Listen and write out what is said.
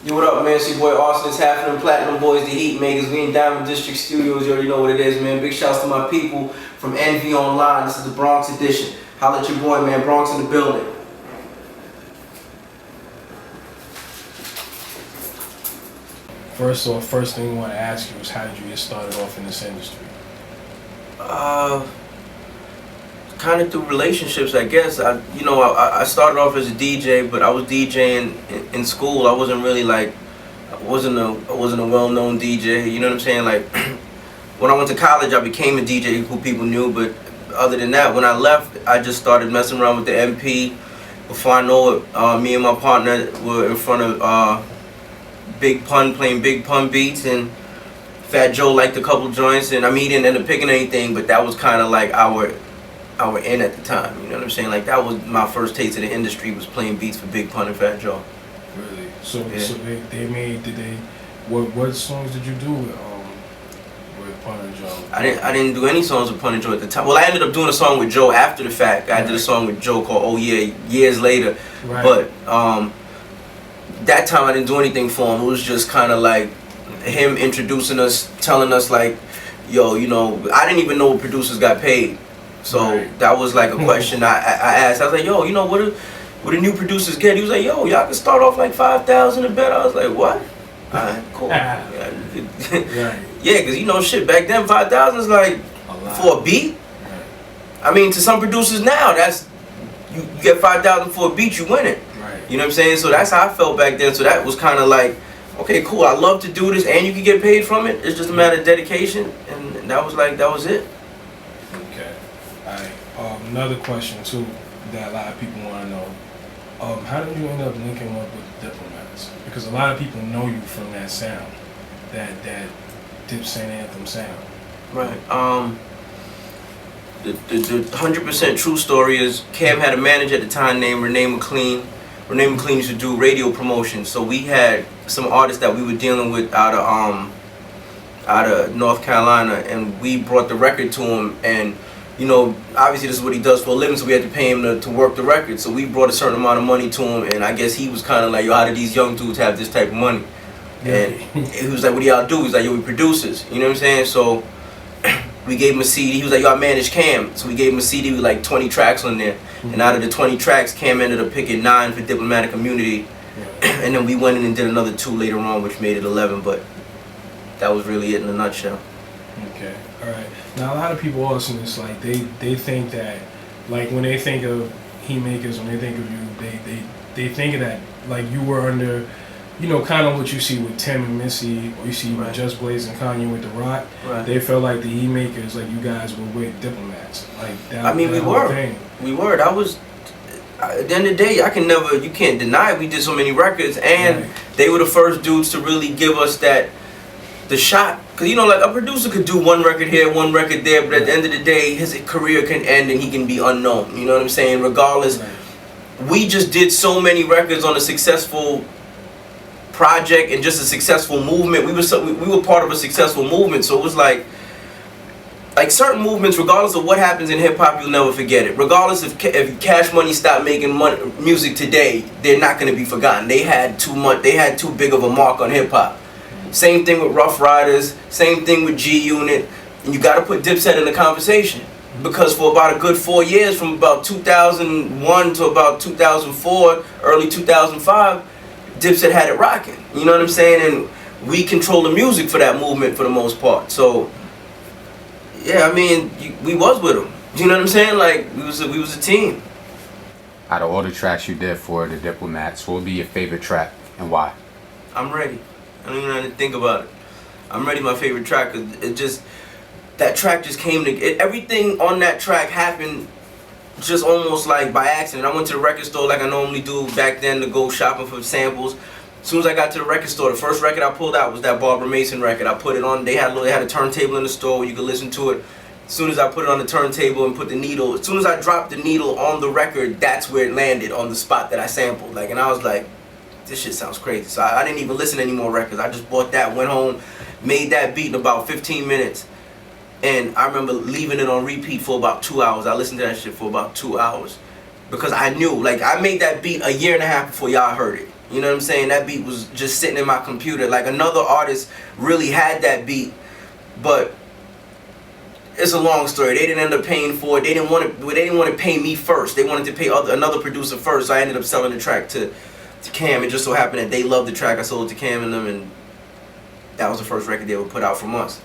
Yo, what up, man? It's your boy Rsonist, half of them platinum boys, the Heatmakerz. We in Diamond District Studios. You already know what it is, man. Big shouts to my people from Enveonline. This is the Bronx edition. Holla at your boy, man. Bronx in the building. First thing I want to ask you is, how did you get started off in this industry? Kind of through relationships, I guess. I started off as a DJ, but I was DJing in school. I wasn't really like, I wasn't a well-known DJ. You know what I'm saying? Like, when I went to college, I became a DJ who people knew. But other than that, when I left, I just started messing around with the MP. Before I know it, me and my partner were in front of Big Pun, playing Big Pun beats, and Fat Joe liked a couple joints, and I mean, he didn't end up picking anything, but that was kind of like our in at the time. You know what I'm saying? Like, that was my first taste of the industry, was playing beats for Big Pun and Fat Joe. Really? So, yeah. So what songs did you do with Pun and Joe? I didn't do any songs with Pun and Joe at the time. Well, I ended up doing a song with Joe after the fact. I did a song with Joe called Oh Yeah, years later. Right. But that time I didn't do anything for him. It was just kind of like him introducing us, telling us like, yo, you know, I didn't even know what producers got paid. So that was like a question I asked. I was like, yo, you know, what do new producers get? He was like, yo, y'all can start off like 5,000 and better. I was like, what? Alright, cool. Yeah, because you know, shit, back then 5,000 is like for a beat. Right. I mean, to some producers now, that's you get 5,000 for a beat, you win it. Right. You know what I'm saying? So that's how I felt back then. So that was kind of like, okay, cool. I love to do this, and you can get paid from it. It's just a matter of dedication, and that was it. Okay. Alright. Another question too that a lot of people want to know. How did you end up linking up with Diplomats? Because a lot of people know you from that sound, that Dipset anthem sound. Right. The 100% true story is Cam had a manager at the time named Renee McLean. Renee McLean used to do radio promotion, so we had some artists that we were dealing with out of North Carolina, and we brought the record to him. And you know, obviously this is what he does for a living, so we had to pay him to work the record. So we brought a certain amount of money to him, and I guess he was kind of like, yo, how do these young dudes have this type of money? And he was like, what do y'all do? He's like, yo, we producers. You know what I'm saying? So we gave him a CD. He was like, yo, I manage Cam. So we gave him a CD with like 20 tracks on there. And out of the 20 tracks, Cam ended up picking 9 for Diplomatic Community. And then we went in and did another 2 later on, which made it 11. But that was really it in a nutshell. Okay, all right. Now a lot of people also, it's like they think that, like, when they think of Heatmakerz, when they think of you, they think of that like you were under, you know, kind of what you see with Tim and Missy, or you see with Just Blaze and Kanye with The Rock. Right. They felt like the Heatmakerz, like you guys were with Diplomats. Like that. I mean, we were. We were. That was. At the end of the day, you can't deny it. We did so many records, and they were the first dudes to really give us the shot. Because, you know, like, a producer could do one record here, one record there, but at the end of the day, his career can end and he can be unknown. You know what I'm saying? Regardless, we just did so many records on a successful project and just a successful movement. We were part of a successful movement, so it was like certain movements, regardless of what happens in hip-hop, you'll never forget it. Regardless if Cash Money stopped making music today, they're not going to be forgotten. They had too big of a mark on hip-hop. Same thing with Rough Riders, same thing with G Unit, and you got to put Dipset in the conversation, because for about a good 4 years, from about 2001 to about 2004, early 2005, Dipset had it rocking. You know what I'm saying? And we control the music for that movement for the most part. So yeah, I mean, we was with them. You know what I'm saying? Like, we was a team. Out of all the tracks you did for the Diplomats, what would be your favorite track and why? I'm Ready. I don't even have to think about it. I'm Ready, my favorite track, because that track just came to, everything on that track happened just almost like by accident. I went to the record store like I normally do back then to go shopping for samples. As soon as I got to the record store, the first record I pulled out was that Barbara Mason record. I put it on, they had a turntable in the store where you could listen to it. As soon as I put it on the turntable and put the needle, as soon as I dropped the needle on the record, that's where it landed, on the spot that I sampled. Like, and I was like, this shit sounds crazy. So I didn't even listen to any more records. I just bought that, went home, made that beat in about 15 minutes. And I remember leaving it on repeat for about 2 hours. I listened to that shit for about 2 hours. Because I knew, like, I made that beat a year and a half before y'all heard it. You know what I'm saying? That beat was just sitting in my computer. Like another artist really had that beat, but it's a long story. They didn't end up paying for it. They didn't want to pay me first. They wanted to pay another producer first. So I ended up selling the track to Cam. It just so happened that they loved the track. I sold it to Cam and them, and that was the first record they would put out from us.